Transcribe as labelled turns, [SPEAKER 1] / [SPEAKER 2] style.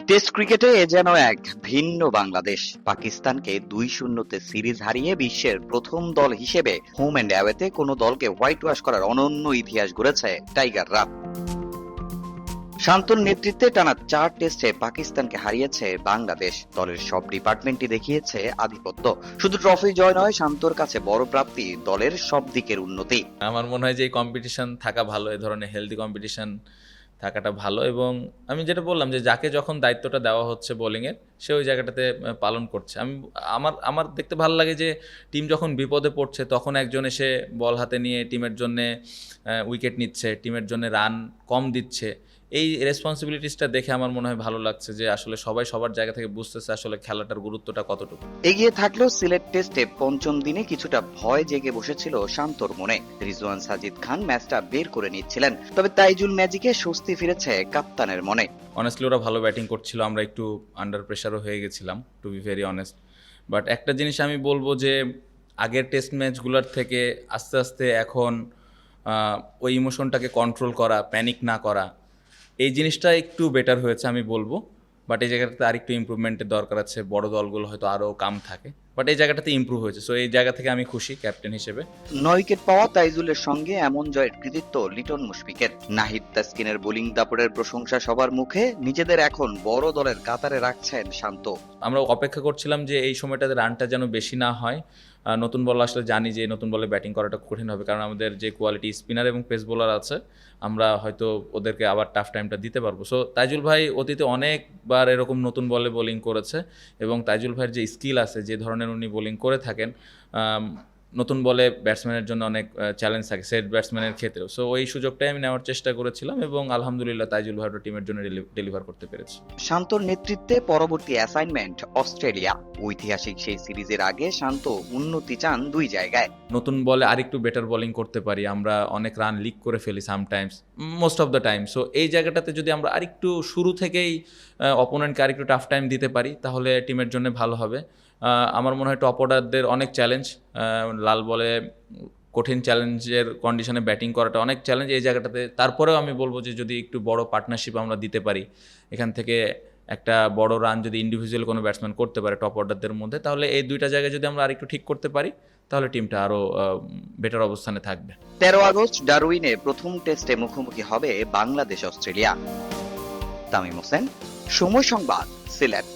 [SPEAKER 1] Test ক্রিকেটে এ যেন এক ভিন্ন বাংলাদেশ। পাকিস্তানকে ২-০ সিরিজ হারিয়ে বিশ্বের প্রথম দল হিসেবে হোম অ্যান্ড অ্যাওয়েতে কোনো দলকে হোয়াইট ওয়াশ করার অনন্য ইতিহাস গড়েছে টাইগাররা। শান্তর নেতৃত্বে টানা ৪ টেস্টে পাকিস্তানকে হারিয়েছে বাংলাদেশ। দলের সব ডিপার্টমেন্টই দেখিয়েছে আধিপত্য। শুধু ট্রফি জয় নয়, শান্তর কাছে বড় প্রাপ্তি দলের সব দিকের উন্নতি।
[SPEAKER 2] আমার মনে হয় যে এই কম্পিটিশন থাকা ভালো, এই ধরনের হেলদি কম্পিটিশন থাকাটা ভালো। এবং আমি যেটা বললাম যে যাকে যখন দায়িত্বটা দেওয়া হচ্ছে বোলিংয়ের, সে ওই জায়গাটাতে পালন করছে। আমার দেখতে ভালো লাগে যে টিম যখন বিপদে পড়ছে তখন একজন এসে বল হাতে নিয়ে টিমের জন্য উইকেট নিচ্ছে, টিমের জন্য রান কম দিচ্ছে। এই রেসপন্সিবিলিটিসটা দেখে আমার মনে হয় ভালো লাগছে যে আসলে সবাই সবার জায়গা থেকে বুঝতেছে আসলে খেলাটার গুরুত্বটা কতটুকু।
[SPEAKER 1] এগিয়ে থাকলেও সিলেট টেস্টে পঞ্চম দিনে কিছুটা ভয় জেগে বসেছিল শান্তর মনে। রিজওয়ান সাজিদ খান ম্যাচটা বের করে নিচ্ছিলেন, তবে তাইজুল ম্যাজিকে স্বস্তি ফিরেছে কাপ্তানের মনে।
[SPEAKER 2] অনেস্টলি ওরা ভালো ব্যাটিং করছিল, আমরা একটু আন্ডার প্রেশারও হয়ে গেছিলাম, to be very honest. But একটা জিনিস আমি বলবো যে আগের টেস্ট ম্যাচগুলোর থেকে আস্তে আস্তে এখন ওই ইমোশনটাকে কন্ট্রোল করা, প্যানিক না করা, এই জিনিসটা একটু বেটার হয়েছে আমি বলবো। বাট এই জায়গাটাতে আরেকটু ইমপ্রুভমেন্টের দরকার আছে। বড় দলগুলো হয়তো আরও কাম থাকে, বাট এই জায়গাটাতে ইমপ্রুভ হয়েছে। সো এই জায়গা থেকে আমি খুশি ক্যাপ্টেন হিসেবে।
[SPEAKER 1] ৯ উইকেট পাওয়া তাইজুলের সঙ্গে এমন জয়ের কৃতিত্ব লিটন মুশফিকের। নাহিদ তাসকিনের বোলিং দাপটের প্রশংসা সবার মুখে। নিজেদের এখন বড় দলের কাতারে রাখছেন শান্ত।
[SPEAKER 2] আমরা অপেক্ষা করছিলাম যে এই সময়টাতে রানটা যেন বেশি না হয়। নতুন বল আসলে জানি যে নতুন বলে ব্যাটিং করাটা কঠিন হবে, কারণ আমাদের যে কোয়ালিটি স্পিনার এবং পেস বোলার আছে, আমরা হয়তো ওদেরকে আবার টাফ টাইমটা দিতে পারবো। সো তাইজুল ভাই অতীতে অনেকবার এরকম নতুন বলে বোলিং করেছে, এবং তাইজুল ভাইয়ের যে স্কিল আছে, যে ধরনের উনি বোলিং করে থাকেন, নতুন বলে ব্যাটসম্যানের জন্য অনেক চ্যালেঞ্জ থাকে, সেট ব্যাটসম্যানের ক্ষেত্রেও। সো ওই সুযোগটাই আমি নেওয়ার চেষ্টা করেছিলাম, এবং আলহামদুলিল্লাহ তাইজুল ভাই টিমের জন্য ডেলিভার করতে পেরেছি।
[SPEAKER 1] শান্তর নেতৃত্বে পরবর্তী অ্যাসাইনমেন্ট অস্ট্রেলিয়া। ঐতিহাসিক সেই সিরিজের আগে শান্ত উন্নতি চান 2 জায়গায়।
[SPEAKER 2] নতুন বলে আরেকটু বেটার বোলিং করতে পারি। আমরা অনেক রান লিক করে ফেলি sometimes, most of the time. So এই জায়গাটাতে যদি আমরা আরেকটু শুরু থেকেই অপোনেন্টকে আরেকটু টাফ টাইম দিতে পারি, তাহলে টিমের জন্য ভালো হবে। আমার মনে হয় টপ অর্ডারদের অনেক চ্যালেঞ্জ, লাল বলে কঠিন চ্যালেঞ্জের কন্ডিশনে ব্যাটিং করাটা অনেক চ্যালেঞ্জ এই জায়গাটাতে। তারপরেও আমি বলবো যে যদি একটু বড় পার্টনারশিপ আমরা দিতে পারি, এখান থেকে একটা বড় রান যদি ইন্ডিভিজুয়াল কোনো ব্যাটসম্যান করতে পারে টপ অর্ডারদের মধ্যে, তাহলে এই 2টা জায়গায় যদি আমরা আরেকটু ঠিক করতে পারি, তাহলে টিমটা আরও বেটার অবস্থানে থাকবে।
[SPEAKER 1] 13 আগস্ট ডারউইনে প্রথম টেস্টে মুখোমুখি হবে বাংলাদেশ অস্ট্রেলিয়া। তামিম হোসেন, সময় সংবাদ, সিলেট।